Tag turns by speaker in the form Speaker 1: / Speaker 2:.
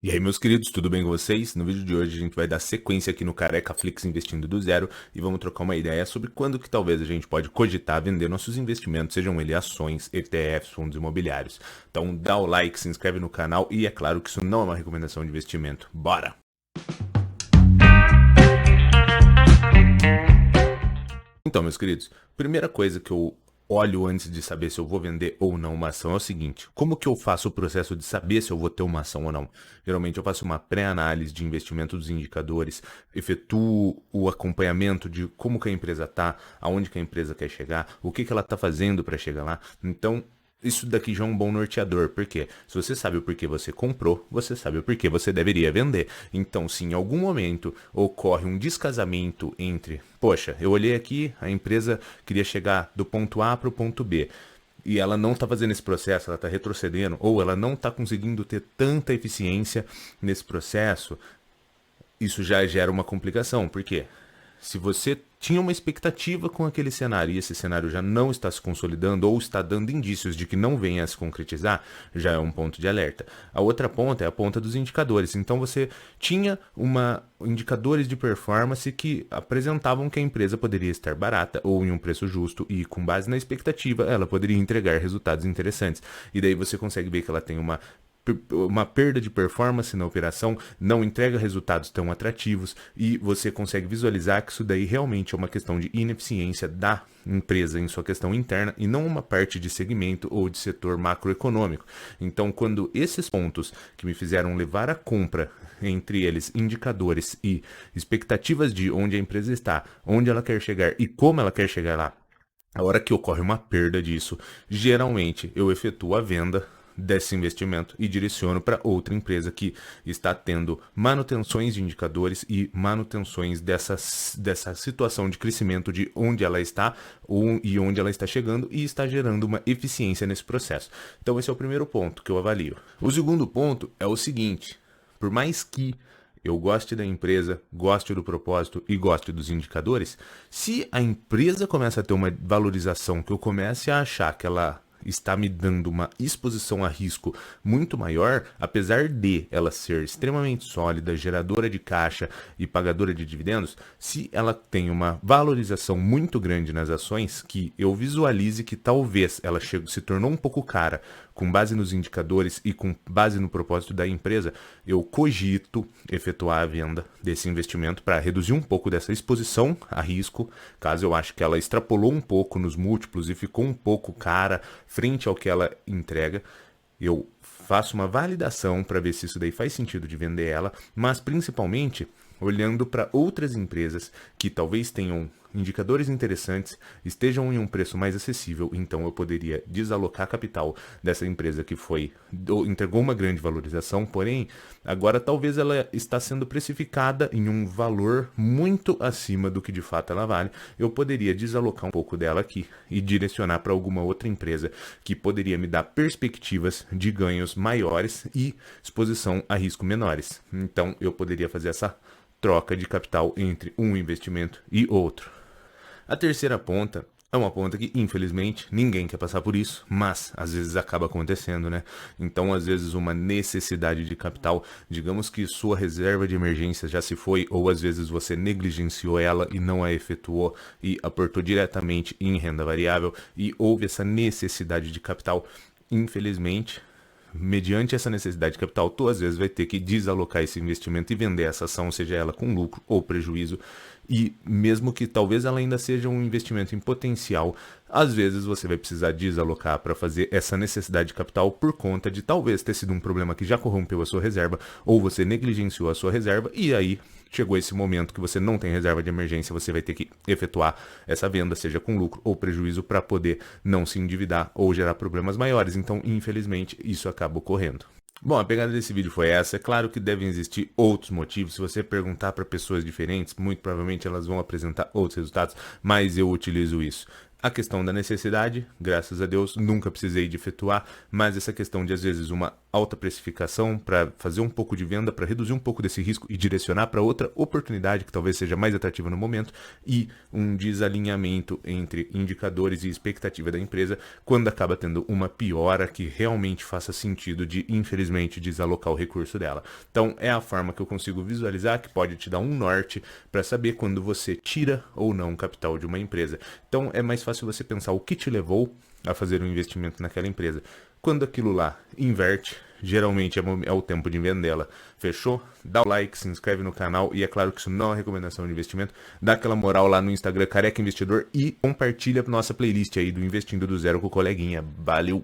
Speaker 1: E aí, meus queridos, tudo bem com vocês? No vídeo de hoje a gente vai dar sequência aqui no Careca Flix Investindo do Zero e vamos trocar uma ideia sobre quando que talvez a gente pode cogitar vender nossos investimentos, sejam eles ações, ETFs, fundos imobiliários. Então dá o like, se inscreve no canal e é claro que isso não é uma recomendação de investimento. Bora! Então, meus queridos, primeira coisa que eu olho antes de saber se eu vou vender ou não uma ação é o seguinte: como que eu faço o processo de saber se eu vou ter uma ação ou não? Geralmente eu faço uma pré-análise de investimento dos indicadores, efetuo o acompanhamento de como que a empresa está, aonde que a empresa quer chegar, o que que ela está fazendo para chegar lá. Então, isso daqui já é um bom norteador, porque se você sabe o porquê você comprou, você sabe o porquê você deveria vender. Então, se em algum momento ocorre um descasamento entre, poxa, eu olhei aqui, a empresa queria chegar do ponto A para o ponto B, e ela não está fazendo esse processo, ela está retrocedendo, ou ela não está conseguindo ter tanta eficiência nesse processo, isso já gera uma complicação. Por quê? Se você tinha uma expectativa com aquele cenário e esse cenário já não está se consolidando ou está dando indícios de que não venha a se concretizar, já é um ponto de alerta. A outra ponta é a ponta dos indicadores. Então você tinha indicadores de performance que apresentavam que a empresa poderia estar barata ou em um preço justo e, com base na expectativa, ela poderia entregar resultados interessantes. E daí você consegue ver que ela tem uma perda de performance na operação, não entrega resultados tão atrativos e você consegue visualizar que isso daí realmente é uma questão de ineficiência da empresa em sua questão interna e não uma parte de segmento ou de setor macroeconômico. Então, quando esses pontos que me fizeram levar à compra, entre eles indicadores e expectativas de onde a empresa está, onde ela quer chegar e como ela quer chegar lá, a hora que ocorre uma perda disso, geralmente eu efetuo a venda desse investimento e direciono para outra empresa que está tendo manutenções de indicadores e manutenções dessa situação de crescimento de onde ela está e onde ela está chegando e está gerando uma eficiência nesse processo. Então esse é o primeiro ponto que eu avalio. O segundo ponto é o seguinte: por mais que eu goste da empresa, goste do propósito e goste dos indicadores, se a empresa começa a ter uma valorização que eu comece a achar que ela está me dando uma exposição a risco muito maior, apesar de ela ser extremamente sólida, geradora de caixa e pagadora de dividendos, se ela tem uma valorização muito grande nas ações, que eu visualize que talvez ela se tornou um pouco cara, com base nos indicadores e com base no propósito da empresa, eu cogito efetuar a venda desse investimento para reduzir um pouco dessa exposição a risco, caso eu ache que ela extrapolou um pouco nos múltiplos e ficou um pouco cara frente ao que ela entrega. Eu faço uma validação para ver se isso daí faz sentido de vender ela, mas principalmente olhando para outras empresas que talvez tenham indicadores interessantes, estejam em um preço mais acessível, então eu poderia desalocar capital dessa empresa que entregou uma grande valorização, porém, agora talvez ela está sendo precificada em um valor muito acima do que de fato ela vale. Eu poderia desalocar um pouco dela aqui e direcionar para alguma outra empresa que poderia me dar perspectivas de ganhos maiores e exposição a risco menores. Então, eu poderia fazer essa troca de capital entre um investimento e outro. A terceira ponta é uma ponta que, infelizmente, ninguém quer passar por isso, mas às vezes acaba acontecendo, né? Então, às vezes, uma necessidade de capital, digamos que sua reserva de emergência já se foi, ou às vezes você negligenciou ela e não a efetuou e aportou diretamente em renda variável e houve essa necessidade de capital. Infelizmente, mediante essa necessidade de capital, tu às vezes vai ter que desalocar esse investimento e vender essa ação, seja ela com lucro ou prejuízo. E mesmo que talvez ela ainda seja um investimento em potencial, às vezes você vai precisar desalocar para fazer essa necessidade de capital por conta de talvez ter sido um problema que já corrompeu a sua reserva, ou você negligenciou a sua reserva, e aí chegou esse momento que você não tem reserva de emergência, você vai ter que efetuar essa venda, seja com lucro ou prejuízo, para poder não se endividar ou gerar problemas maiores. Então, infelizmente, isso acaba ocorrendo. Bom, a pegada desse vídeo foi essa. É claro que devem existir outros motivos. Se você perguntar para pessoas diferentes, muito provavelmente elas vão apresentar outros resultados, mas eu utilizo isso. A questão da necessidade, graças a Deus, nunca precisei de efetuar, mas essa questão de, às vezes, uma alta precificação, para fazer um pouco de venda, para reduzir um pouco desse risco e direcionar para outra oportunidade que talvez seja mais atrativa no momento, e um desalinhamento entre indicadores e expectativa da empresa quando acaba tendo uma piora que realmente faça sentido de, infelizmente, desalocar o recurso dela. Então, é a forma que eu consigo visualizar, que pode te dar um norte para saber quando você tira ou não capital de uma empresa. Então, é mais fácil você pensar o que te levou a fazer um investimento naquela empresa. Quando aquilo lá inverte, geralmente é o tempo de vendê-la. Fechou? Dá o like, se inscreve no canal, e é claro que isso não é recomendação de investimento. Dá aquela moral lá no Instagram Careca Investidor e compartilha nossa playlist aí do Investindo do Zero com o coleguinha. Valeu!